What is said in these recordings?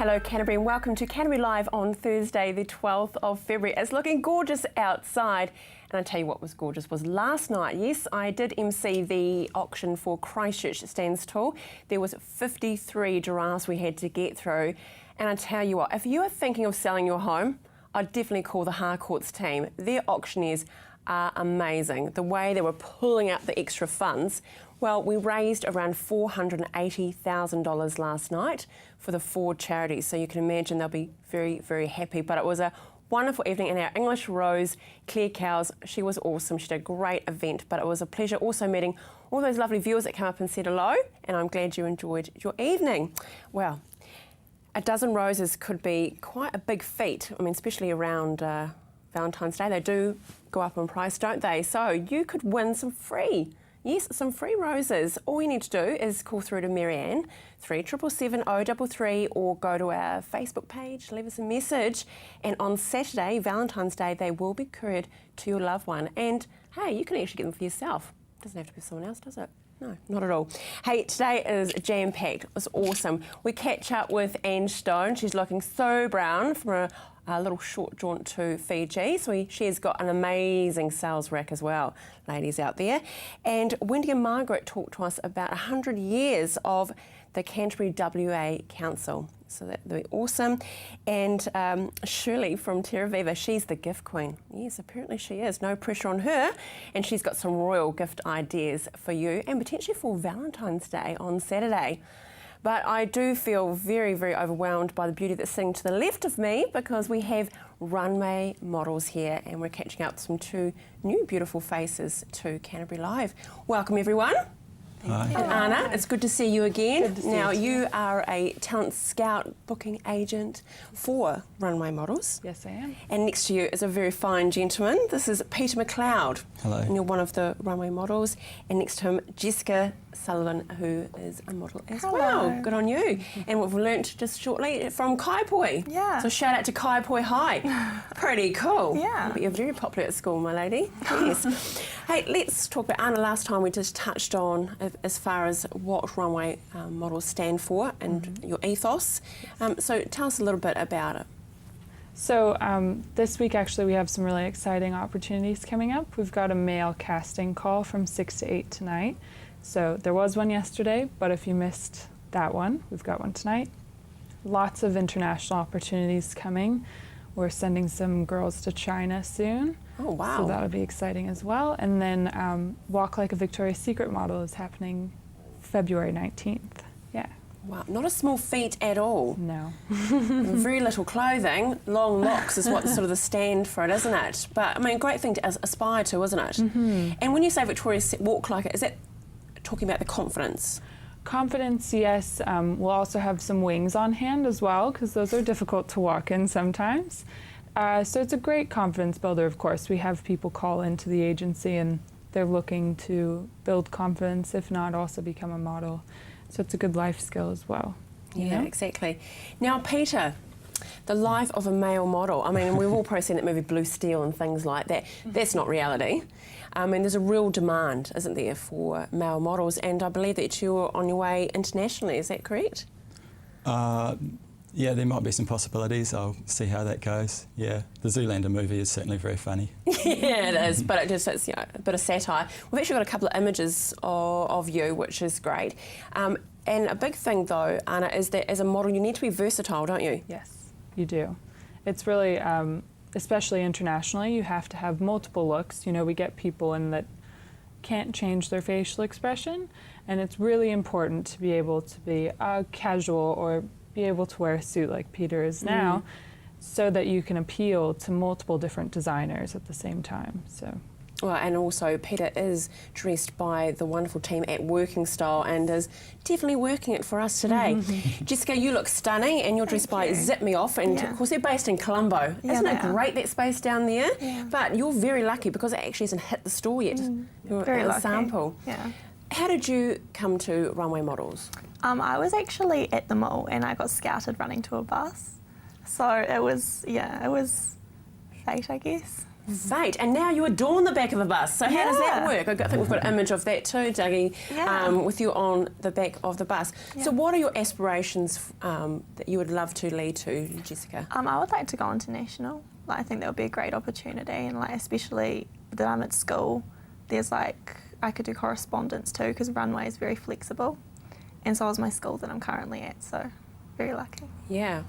Hello Canterbury and welcome to Canterbury Live on Thursday the 12th of February. It's looking gorgeous outside and I tell you what was gorgeous was last night. Yes, I did MC the auction for Christchurch Stands Tall. There was 53 giraffes we had to get through and I tell you what, if you are thinking of selling your home, I'd definitely call the Harcourts team. Their auctioneers are amazing. The way they were pulling out the extra funds. Well, we raised around $480,000 last night for the 4 charities, so you can imagine they'll be very, very happy. But it was a wonderful evening, and our English Rose, Claire Cowles, she was awesome. She did a great event, but it was a pleasure also meeting all those lovely viewers that came up and said hello, and I'm glad you enjoyed your evening. Well, a dozen roses could be quite a big feat, I mean, especially around Valentine's Day. They do go up in price, don't they? So you could win some free roses. All you need to do is call through to Marianne, 3777 033, or go to our Facebook page, leave us a message. And on Saturday, Valentine's Day, they will be couriered to your loved one. And hey, you can actually get them for yourself. It doesn't have to be someone else, does it? No, not at all. Hey, today is jam-packed. It's awesome. We catch up with Ange Stone. She's looking so brown from a little short jaunt to Fiji. So she has got an amazing sales rack as well, ladies out there. And Wendy and Margaret talked to us about 100 years of the Canterbury WA Council. So that'll be awesome. And Shirley from Terra Viva, she's the gift queen. Yes, apparently she is. No pressure on her. And she's got some royal gift ideas for you and potentially for Valentine's Day on Saturday. But I do feel very, very overwhelmed by the beauty that's sitting to the left of me because we have runway models here and we're catching up with some 2 new beautiful faces to Canterbury Live. Welcome everyone. Hi. And Anna, it's good to see you again. Good to see now, you. you are a talent scout booking agent for runway models. Yes, I am. And next to you is a very fine gentleman. This is Peter McLeod. Hello. And you're one of the runway models. And next to him, Jessica Sullivan, who is a model as well. Good on you. And we've learnt just shortly from Kaipoi. Yeah. So shout out to Kaipoi High. Pretty cool. Yeah. But you're very popular at school, my lady. Yes. Hey, let's talk about Anna. Last time we just touched on as far as what runway models stand for and your ethos. So tell us a little bit about it. So this week actually we have some really exciting opportunities coming up. We've got a male casting call from 6 to 8 tonight. So there was one yesterday, but if you missed that one, we've got one tonight. Lots of international opportunities coming. We're sending some girls to China soon. Oh, wow. So that'll be exciting as well. And then Walk Like a Victoria's Secret model is happening February 19th. Yeah. Wow, not a small feat at all. No. Very little clothing, long locks is what sort of the stand for it, isn't it? But I mean, great thing to aspire to, isn't it? And when you say Victoria's Walk Like It, is that talking about the confidence? Confidence, yes. We'll also have some wings on hand as well, because those are difficult to walk in sometimes. So it's a great confidence builder, of course. We have people call into the agency and they're looking to build confidence, if not also become a model. So it's a good life skill as well. Yeah, exactly. Now, Peter, the life of a male model. I mean, we've all probably seen that movie Blue Steel and things like that. That's not reality. I mean, there's a real demand, isn't there, for male models, and I believe that you're on your way internationally, is that correct? Yeah, there might be some possibilities. I'll see how that goes. Yeah, the Zoolander movie is certainly very funny. Yeah, it is, but it just it's a bit of satire. We've actually got a couple of images of you, which is great. And a big thing, though, Anna, is that as a model, you need to be versatile, don't you? Yes, you do. It's really, especially internationally, you have to have multiple looks. You know, we get people in that can't change their facial expression, and it's really important to be able to be casual or be able to wear a suit like Peter is now, so that you can appeal to multiple different designers at the same time. So. Well, and also Peter is dressed by the wonderful team at Working Style and is definitely working it for us today. Jessica, you look stunning and you're dressed by Zip Me Off, and of course they're based in Colombo. Isn't it great, that space down there? Yeah. But you're very lucky because it actually hasn't hit the store yet. You're Very a lucky. sample. Yeah. How did you come to runway models? I was actually at the mall and I got scouted running to a bus. So it was, it was fate, I guess. Fate. And now you adorn the back of the bus. So how does that work? I think we've got an image of that too, Dougie, with you on the back of the bus. Yeah. So what are your aspirations that you would love to lead to, Jessica? I would like to go international. Like, I think that would be a great opportunity, and like especially that I'm at school, there's like I could do correspondence too because Runway is very flexible, and so is my school that I'm currently at. So very lucky. Yeah.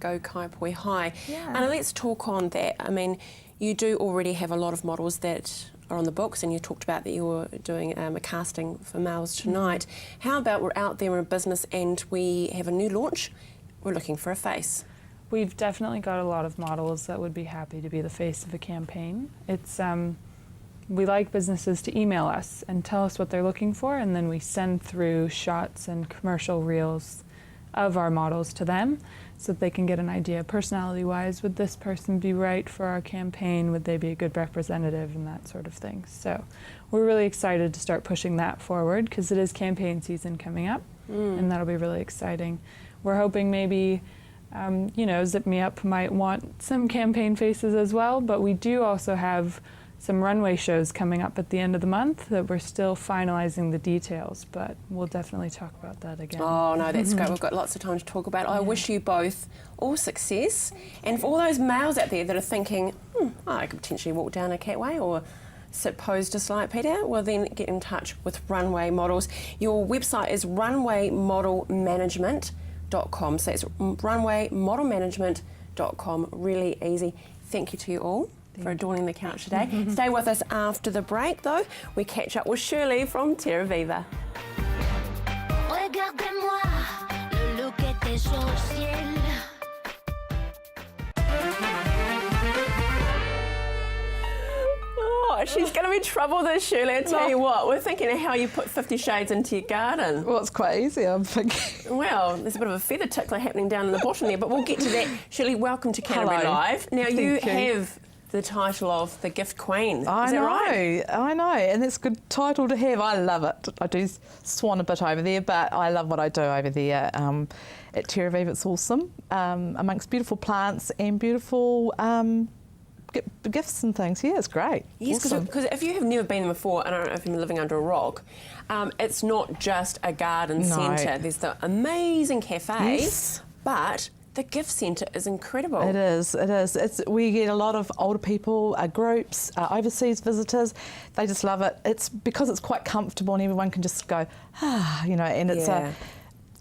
Go Kaipoi High. Yeah. And let's talk on that. I mean, you do already have a lot of models that are on the books, and you talked about that you were doing a casting for males tonight. How about we're out there in business and we have a new launch? We're looking for a face. We've definitely got a lot of models that would be happy to be the face of a campaign. It's we like businesses to email us and tell us what they're looking for, and then we send through shots and commercial reels of our models to them so that they can get an idea personality-wise, would this person be right for our campaign, would they be a good representative, and that sort of thing. So we're really excited to start pushing that forward because it is campaign season coming up, and that'll be really exciting. We're hoping maybe Zip Me Up might want some campaign faces as well, but we do also have some runway shows coming up at the end of the month that we're still finalizing the details, but we'll definitely talk about that again. Oh no, that's great. We've got lots of time to talk about it. I wish you both all success. And for all those males out there that are thinking, I could potentially walk down a catway or sit posed just like Peter, well then get in touch with Runway Models. Your website is runwaymodelmanagement.com. So it's runwaymodelmanagement.com. Really easy. Thank you to you all for adorning the couch today. Stay with us after the break though. We catch up with Shirley from Terra Viva. Regardez-moi, le look était chaud au ciel. Oh, she's going to be trouble this Shirley. I tell you what, we're thinking of how you put 50 Shades into your garden. Well, it's quite easy, I'm thinking. Well, there's a bit of a feather tickler happening down in the bottom there, but we'll get to that. Shirley, welcome to Canterbury Live. Now, you have the title of the Gift Queen. Is that right? I know, and it's a good title to have. I love it. I do swan a bit over there, but I love what I do over there at Terra Viva. It's awesome, amongst beautiful plants and beautiful gifts and things. Yeah, it's great. Yes, because if you have never been there before, I don't know if you've been living under a rock, it's not just a garden centre. There's the amazing cafe, but the gift centre is incredible. It is. We get a lot of older people, groups, overseas visitors. They just love it. It's because it's quite comfortable and everyone can just go, and it's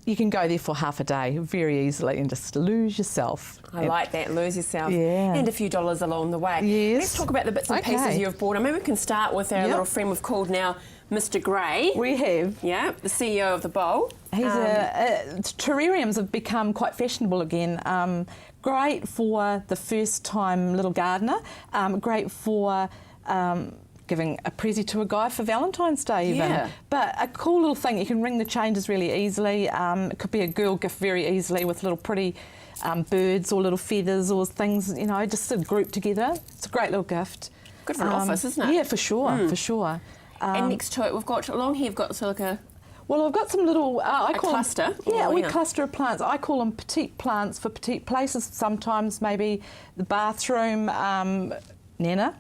you can go there for half a day very easily and just lose yourself. I like that, lose yourself. Yeah. And a few dollars along the way. Yes. Let's talk about the bits and pieces you've bought. Maybe we can start with our little friend we've called now Mr. Gray. We have. Yeah, the CEO of the Bowl. Terrariums have become quite fashionable again. Great for the first-time little gardener. Great for giving a present to a guy for Valentine's Day even. Yeah. But a cool little thing, you can ring the changes really easily. It could be a girl gift very easily with little pretty birds or little feathers or things, just sort of grouped together. It's a great little gift. Good for an office, isn't it? Yeah, for sure, for sure. And next to it, we've got along here. We've got sort of like well, I've got some little. I call cluster. Them, we cluster of plants. I call them petite plants for petite places. Sometimes maybe the bathroom. Nana,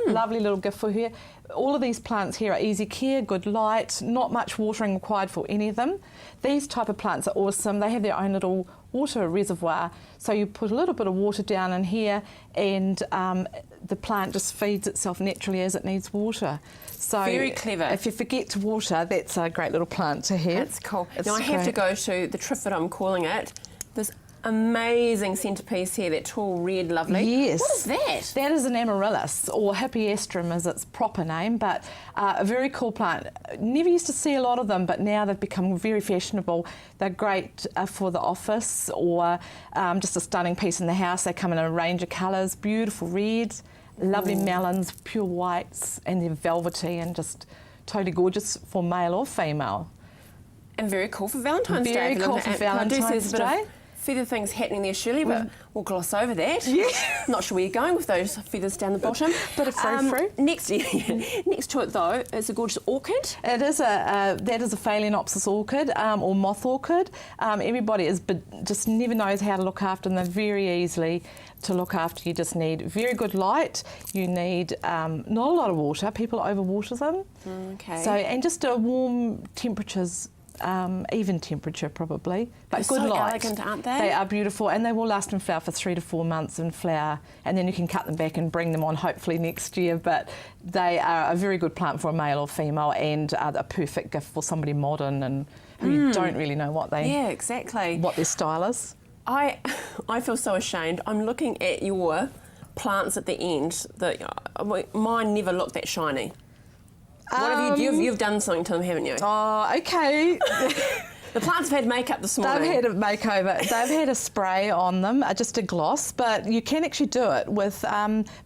lovely little gift for her. All of these plants here are easy care, good light, not much watering required for any of them. These type of plants are awesome. They have their own little water reservoir, so you put a little bit of water down in here and the plant just feeds itself naturally as it needs water. So very clever. If you forget to water, that's a great little plant to have. That's cool. Now I have to go to the Triffid, I'm calling it. This amazing centrepiece here, that tall red lovely. Yes. What is that? That is an amaryllis, or hippeastrum is its proper name, but a very cool plant. Never used to see a lot of them, but now they've become very fashionable. They're great for the office or just a stunning piece in the house. They come in a range of colours, beautiful reds, lovely melons, pure whites, and they're velvety and just totally gorgeous for male or female. And very cool for Valentine's Day. Very cool for Valentine's Day. feather things happening there, Shirley, but we'll gloss over that. Yeah. Not sure where you're going with those feathers down the bottom. Bit of frou-frou. Next to it, though, is a gorgeous orchid. It is that is a Phalaenopsis orchid or moth orchid. Everybody just never knows how to look after them. They're very easily to look after. You just need very good light. You need not a lot of water. People overwater them. Okay. So and just warm temperatures. Even temperature probably, but They're good so light. elegant, aren't they? They are beautiful, and they will last in flower for 3 to 4 months in flower, and then you can cut them back and bring them on hopefully next year. But they are a very good plant for a male or female, and are a perfect gift for somebody modern and who don't really know what exactly. their style is. I feel so ashamed. I'm looking at your plants at the end. Mine never looked that shiny. What have you've done something to them, haven't you? Oh, okay. The plants have had makeup this morning. They've had a makeover. They've had a spray on them, just a gloss, but you can actually do it with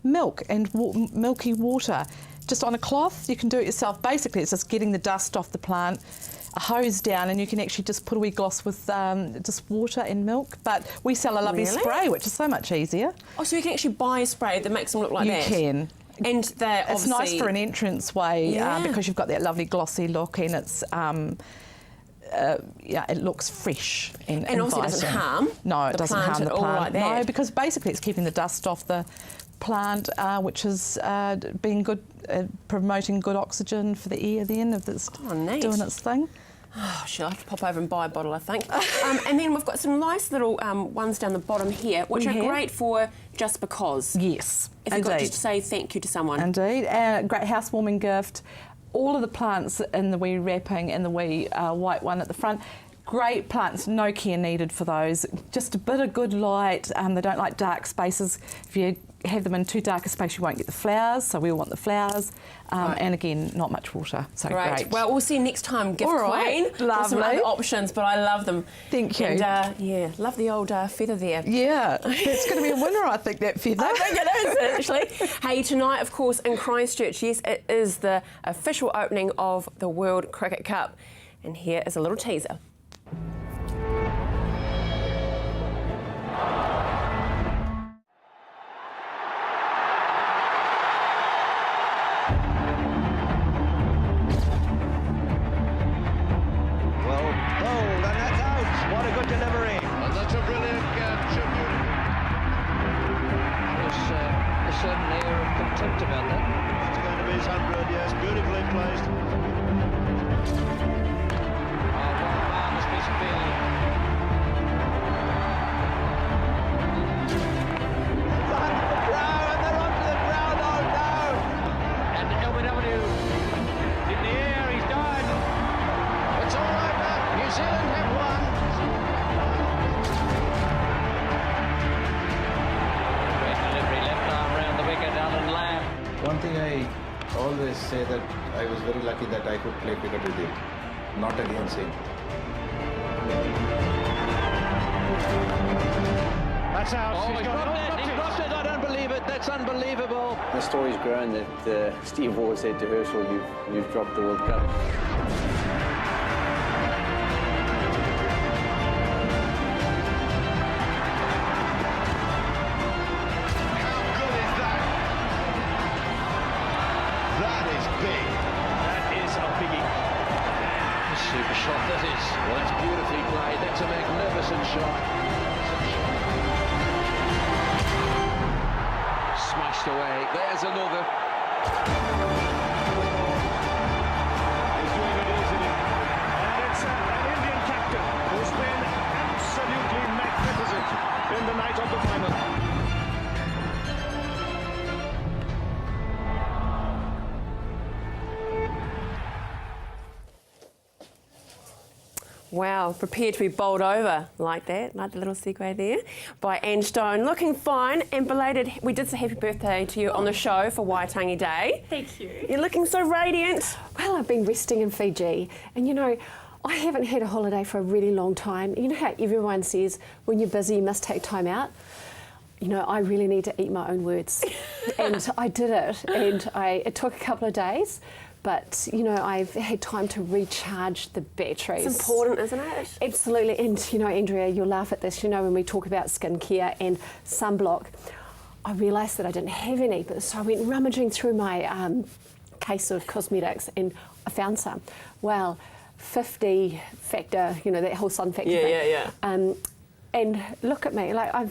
milk and milky water. Just on a cloth, you can do it yourself. Basically, it's just getting the dust off the plant, a hose down, and you can actually just put a wee gloss with just water and milk. But we sell a lovely spray, which is so much easier. Oh, so you can actually buy a spray that makes them look like that? You can. And they're It's nice for an entrance way because you've got that lovely glossy look, and it's it looks fresh and obviously it doesn't harm. No, it doesn't harm the plant. Like that. No, because basically it's keeping the dust off the plant, which is being good, promoting good oxygen for the air. Then if it's doing its thing. Oh, she'll have to pop over and buy a bottle, I think. And then we've got some nice little ones down the bottom here, which are great for just because. Yes, if you've got to say thank you to someone. Indeed, and a great housewarming gift. All of the plants in the wee wrapping and the wee white one at the front. Great plants, no care needed for those. Just a bit of good light. They don't like dark spaces. If you have them in too dark a space, you won't get the flowers, so we want the flowers. And again, not much water, so great. Well, we'll see you next time, Gift Queen. Lovely. There's some other options, but I love them. Thank you. And love the old feather there. Yeah, that's going to be a winner, I think, that feather. I think it is, actually. Hey, tonight, of course, in Christchurch, yes, it is the official opening of the World Cricket Cup. And here is a little teaser. About that. It's going to be his 100, yes, beautifully placed. Oh, what a marvellous piece of fielding. It's 100 for Brown, and they're onto the ground, oh no! And LBW in the air, he's died. It's all over, New Zealand have won. Great delivery, left arm round the wicket, Alan Lamb. One thing I always say that I was very lucky that I could play cricket with him, not against him. That's out. Oh, he's dropped it. He dropped it. I don't believe it. That's unbelievable. The story's grown that Steve Waugh said to Herschel, you've dropped the World Cup. Super shot that is. Well, that's beautifully played. That's a magnificent shot. Smashed away. There's another. He's doing it easily. And it's an Indian captain who's been absolutely magnificent in the night of the final. Wow, prepared to be bowled over like that, like the little segue there, by Ange Stone. Looking fine and belated. We did say happy birthday to you on the show for Waitangi Day. Thank you. You're looking so radiant. Well, I've been resting in Fiji, and you know, I haven't had a holiday for a really long time. You know how everyone says when you're busy you must take time out? You know, I really need to eat my own words. And I did it, and it took a couple of days. but you know, I've had time to recharge the batteries. It's important, isn't it? Absolutely, and you know, Andrea, you'll laugh at this. You know, when we talk about skincare and sunblock, I realised that I didn't have any, but so I went rummaging through my case of cosmetics and I found some. Well, 50 factor, you know, that whole sun factor thing. Yeah. And look at me, like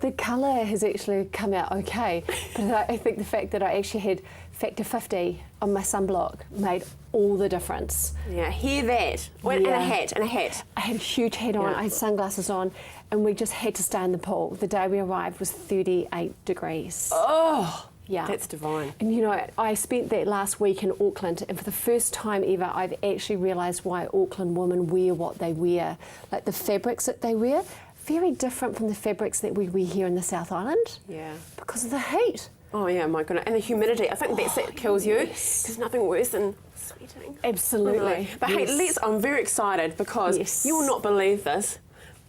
the colour has actually come out okay, but I think the fact that I actually had factor 50 on my sunblock made all the difference. Yeah, hear that. And a hat, I had a huge hat on, I had sunglasses on, and we just had to stay in the pool. The day we arrived was 38 degrees. Oh, yeah. That's divine. And you know, I spent that last week in Auckland, and for the first time ever, I've actually realised why Auckland women wear what they wear. Like the fabrics that they wear, very different from the fabrics that we wear here in the South Island. Yeah. Because of the heat. Oh yeah, my goodness. And the humidity. I think that's what kills you. There's nothing worse than sweating. Absolutely. But hey, I'm very excited because you will not believe this,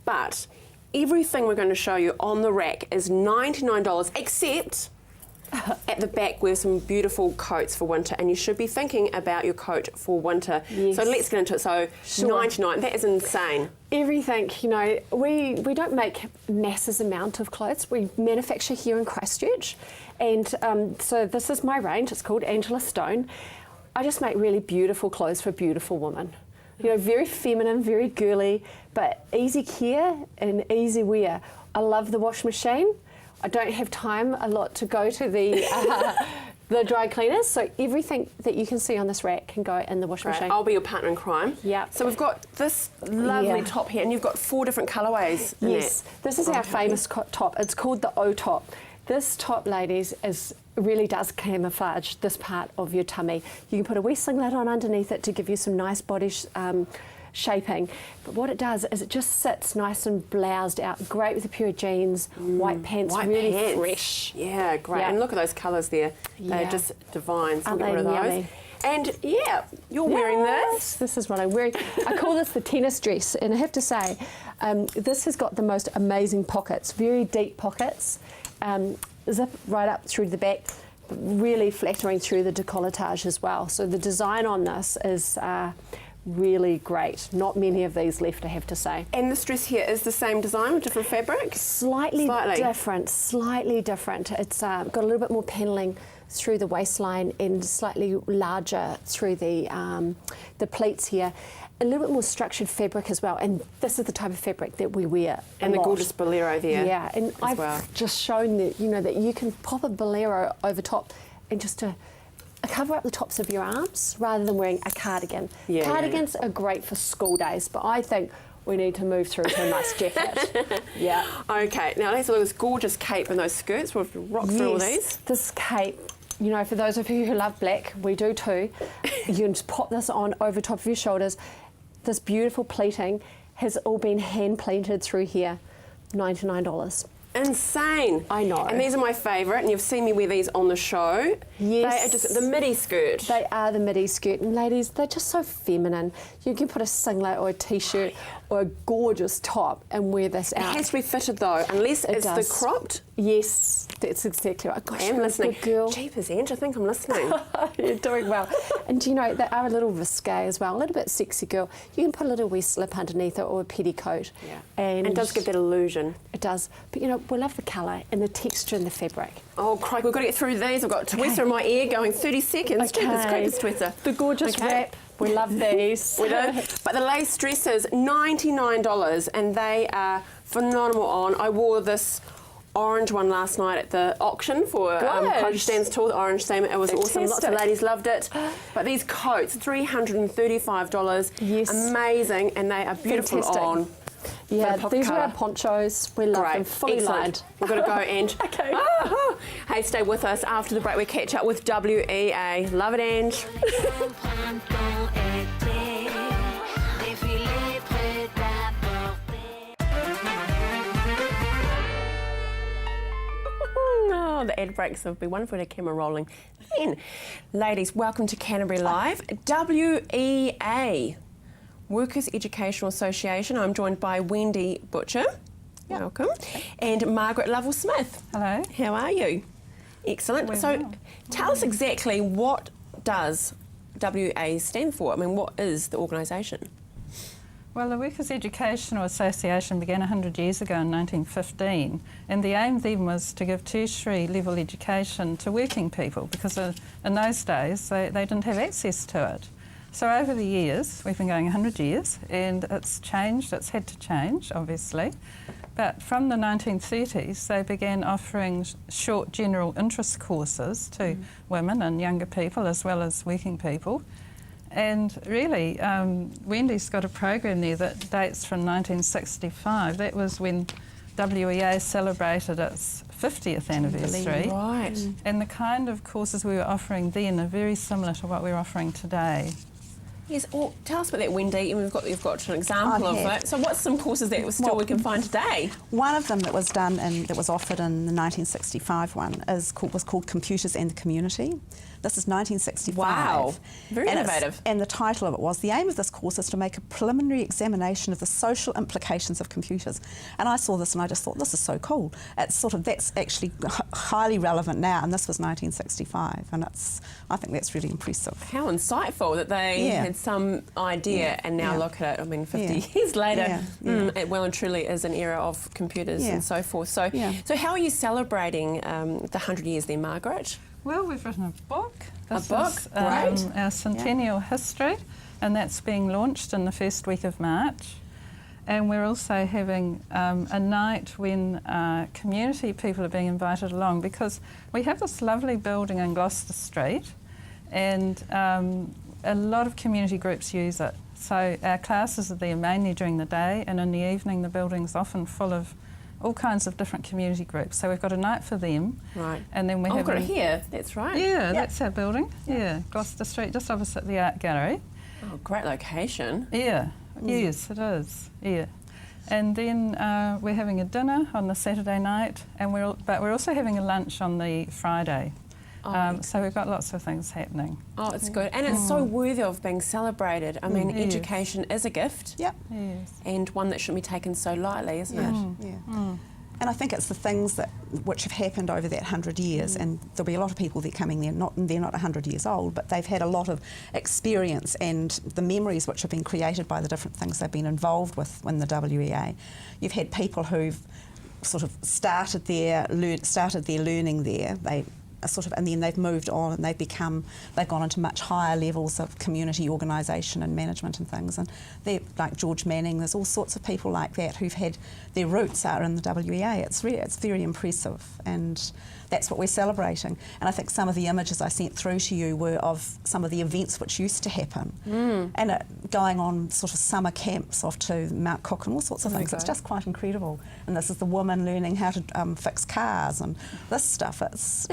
but everything we're going to show you on the rack is $99, except at the back we're some beautiful coats for winter, and you should be thinking about your coat for winter. Yes. So let's get into it. So $99, that is insane. Everything, you know, we don't make masses amount of clothes. We manufacture here in Christchurch, and so this is my range. It's called Angela Stone. I just make really beautiful clothes for beautiful women. You know, very feminine, very girly, but easy care and easy wear. I love the wash machine. I don't have time a lot to go to the dry cleaners, so everything that you can see on this rack can go in the wash machine. I'll be your partner in crime. Yeah. So we've got this lovely top here, and you've got 4 different colourways in Yes, this is our famous top. It's called the O top. This top, ladies, really does camouflage this part of your tummy. You can put a wee singlet on underneath it to give you some nice body shaping, but what it does is it just sits nice and bloused out, great with a pair of jeans, white pants, really fresh. Yeah, great. Yeah. And look at those colours there. They're just divine. So Aren't get rid of they those. yummy? And yeah, you're wearing this. This is what I'm wearing. I call this the tennis dress, and I have to say, this has got the most amazing pockets, very deep pockets, zip right up through the back, but really flattering through the décolletage as well. So the design on this is really great. Not many of these left, I have to say. And this dress here is the same design with different fabric? Slightly different. It's got a little bit more panelling through the waistline and slightly larger through the pleats here. A little bit more structured fabric as well, and this is the type of fabric that we wear. And the gorgeous bolero there. Yeah, and I've just shown that that you can pop a bolero over top and just to cover up the tops of your arms rather than wearing a cardigan. Cardigans are great for school days, but I think we need to move through to a nice jacket. Yeah. Okay, now let's look at this gorgeous cape and those skirts. We'll rock through all these. This cape, you know, for those of you who love black, we do too, you can just pop this on over top of your shoulders. This beautiful pleating has all been hand pleated through here, $99. Insane. I know. And these are my favourite, and you've seen me wear these on the show. Yes. They are just the midi skirt. They are the midi skirt. And ladies, they're just so feminine. You can put a singlet or a t-shirt or a gorgeous top and wear this out. It has to be fitted though, unless it's the cropped. Yes, that's exactly right. Gosh, I am listening. Good girl. Jeepers, Ange, I think I'm listening. You're doing well. And you know, they are a little risque as well, a little bit sexy girl. You can put a little wee slip underneath it or a petticoat. Yeah. And it does give that illusion. It does. But you know, we love the colour and the texture and the fabric. Oh, crikey, we've got to get through these. I've got Twister in my ear going 30 seconds. Jeepers, creepers, Twister. The gorgeous wrap. We love these. We do. But the lace dresses, $99, and they are phenomenal on. I wore this orange one last night at the auction for Crochet Stands Tour, the orange theme. It was awesome. Lots of ladies loved it. But these coats, $335. Yes. Amazing, and they are beautiful on. Yeah, these are our ponchos. We love them, fully lined. We've got to go, Ange. Okay. Hey, stay with us. After the break, we catch up with WEA. Love it, Ange. Oh, the ad breaks have been wonderful to camera rolling. Then, ladies, welcome to Canterbury Live. WEA, Workers Educational Association. I'm joined by Wendy Butcher. Yep. Welcome. And Margaret Lovell-Smith. Hello. How are you? Excellent. So tell us exactly, what does WA stand for? I mean, what is the organisation? Well, the Workers' Educational Association began 100 years ago in 1915, and the aim then was to give tertiary level education to working people, because in those days they didn't have access to it. So over the years, we've been going 100 years, and it's changed, it's had to change, obviously. But from the 1930s, they began offering short general interest courses to women and younger people, as well as working people. And really, Wendy's got a program there that dates from 1965. That was when WEA celebrated its 50th anniversary. Right. And the kind of courses we were offering then are very similar to what we're offering today. Yes, well, tell us about that, Wendy, and you've got an example of it. So what's some courses that we can find today? One of them that was done and that was offered in the 1965 one was called Computers and the Community. This is 1965. Wow, very innovative. And the title of it was, the aim of this course is to make a preliminary examination of the social implications of computers. And I saw this and I just thought, this is so cool. It's that's actually highly relevant now, and this was 1965, and I think that's really impressive. How insightful that they had some idea and now look at it. I mean, 50 years later, it well and truly is an era of computers and so forth. So, so how are you celebrating the 100 years then, Margaret? Well, we've written a book. This is, great. Our centennial history, and that's being launched in the first week of March. And we're also having a night when community people are being invited along, because we have this lovely building in Gloucester Street, and a lot of community groups use it. So our classes are there mainly during the day, and in the evening the building's often full of all kinds of different community groups. So we've got a night for them. Right. And then we've got it here, that's right. Yeah, that's our building. Yeah, Gloucester Street, just opposite the Art Gallery. Oh, great location. Yeah, yes, it is. Yeah. And then we're having a dinner on the Saturday night, and but we're also having a lunch on the Friday. So we've got lots of things happening. Oh, it's good. And it's so worthy of being celebrated. I mean, education is a gift. Yep. Yes. And one that shouldn't be taken so lightly, isn't it? Yeah. And I think it's the things which have happened over that 100 years, and there'll be a lot of people that are coming there, they're not 100 years old, but they've had a lot of experience, and the memories which have been created by the different things they've been involved with in the WEA. You've had people who've sort of started their learning there. And then they've moved on and they've gone into much higher levels of community organisation and management and things. And they're like George Manning. There's all sorts of people like that who've had their roots are in the WEA. It's very impressive, and that's what we're celebrating. And I think some of the images I sent through to you were of some of the events which used to happen, and going on sort of summer camps off to Mount Cook and all sorts of things. It's just quite incredible. And this is the woman learning how to fix cars and this stuff. It's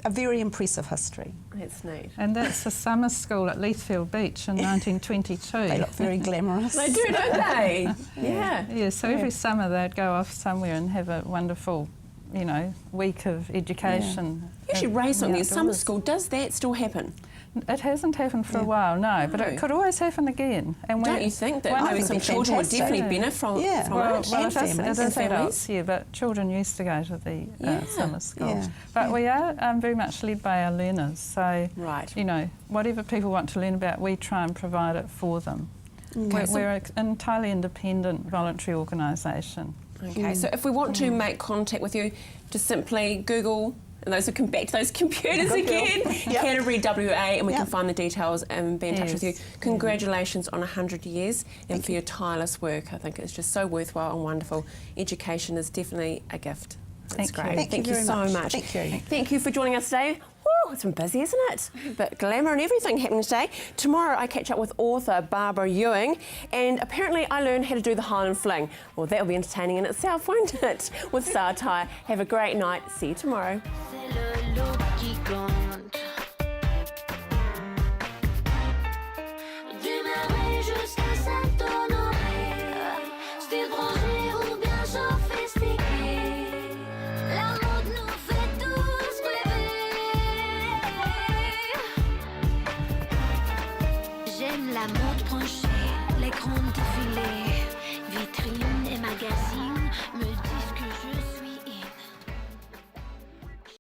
a very impressive history. That's neat. And that's the summer school at Leithfield Beach in 1922. They look very glamorous. They do, don't they? Yeah. Yeah, so every summer they'd go off somewhere and have a wonderful, week of education. You should raise something there. Summer school, does that still happen? It hasn't happened for a while, no, but it could always happen again. And don't you think that maybe some children would definitely benefit from it? Well, and it is families. Adults, but children used to go to the summer school. Yeah. But we are very much led by our learners, so whatever people want to learn about, we try and provide it for them. Okay. We're an entirely independent voluntary organisation. Okay, so if we want to make contact with you, just simply Google. And those who come back to those computers again, Canterbury WA, and we can find the details and be in touch with you. Congratulations on 100 years and for your tireless work. I think it's just so worthwhile and wonderful. Education is definitely a gift. That's great. Thank you so much. Thank you. Thank you for joining us today. Woo, it's been busy, isn't it? But glamour and everything happening today. Tomorrow I catch up with author Barbara Ewing, and apparently I learned how to do the Highland Fling. Well, that'll be entertaining in itself, won't it? With satire. Have a great night. See you tomorrow.